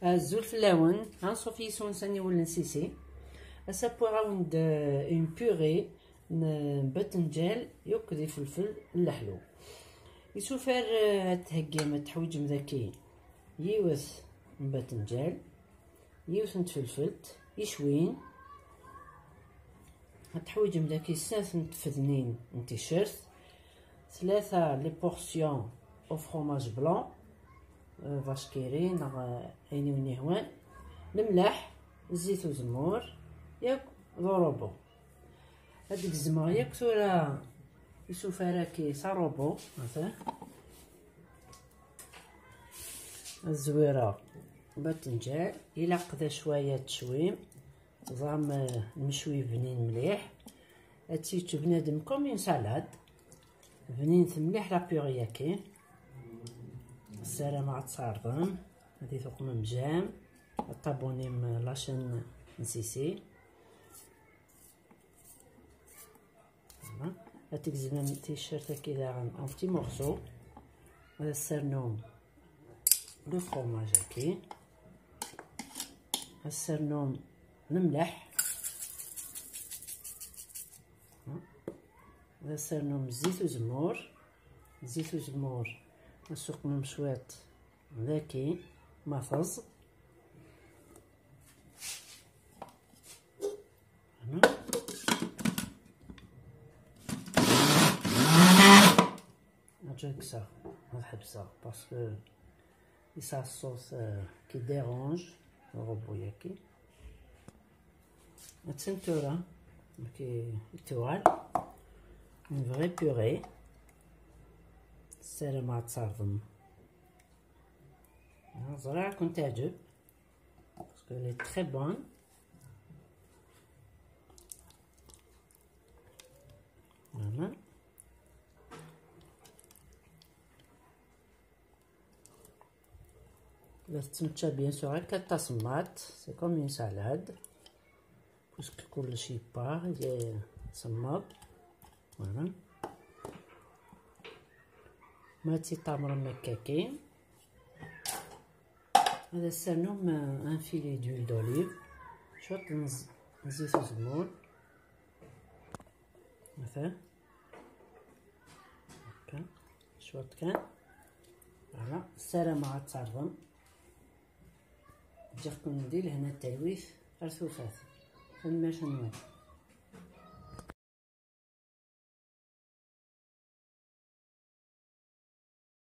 الزول فلاون غنصوفي سونساني ولا نسيسي اسابوغاوند اون بوغي باذنجان يوكدي فلفل اللحلو يسوفر تهجي ما تحويج مذاكي يوث باذنجان يوث نتفلفلت يشوين تحويج مذاكي ساس نتفذنين نتيشيرت 3 لي بورسيون او فروماج بلون فاش كيري عيني ونهوان الملح الزيت وزمور ياك ضروبو هاديك الزمار ياك ثورا يشوف راكي صاروبو مثلا الزويره باذنجان الى قدا شويه تشويم زعما المشوي بنين مليح هادشي بنادم كوم سالاد بنين مليح لا بيغ ياكي السلام على تصارضن هادي ثوق مجام طابونيم لاشين نسيسي هاديك زمان تيشيرت كذا ان بتي مورسو هذا السرنوم لو فروماج هاكي السرنوم الملح هذا السرنوم زيت وزمور زيت وزمور نسوق من شويط ذاكي مافز نجيكسا نحبسها باسكو يسا الصوص كي ديرونج الغبو ياكي التنتورة كي توال اون فري بيغي السلام على تصارضم زرع كون تعجب باسكو لي تري بون فوالا لا تتمتع بيان سور غير كتصمات سي كوم اون سالاد باسكو كلشي با تصمد فوالا ما تيطامر مكاكين هذا السرنوم ان فيلي دويل دوليف شويه زيت وزمور مثلا هكا شويه كان فوالا السلامة عاد تصرفن جاكم ندير هنا التلويث رثوثات الماش نوض